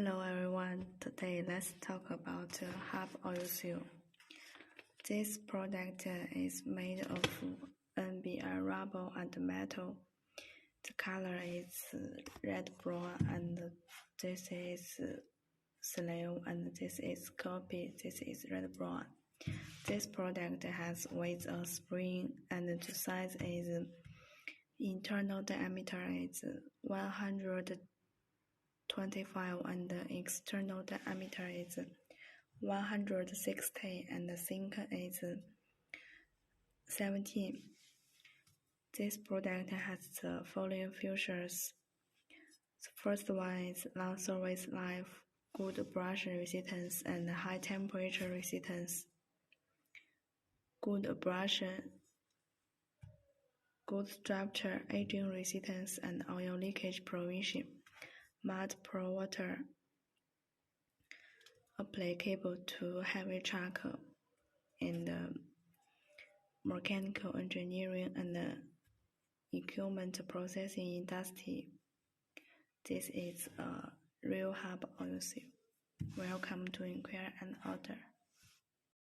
Hello everyone, today let's talk about hub oil seal. This product is made of NBR rubber and metal. The color is red brown and this is slave and this is copy, this is red brown. This product has with a spring and the size is internal diameter is 125 and the external diameter is 160 and the sink is 17. This product has the following features. The first one is long service life, good brush resistance and high temperature resistance. Good abrasion, good structure, aging resistance and oil leakage prevention. Mud Pro water applicable to heavy truck and mechanical engineering and equipment processing industry. This is a real hub oil seal. Welcome to inquire and order.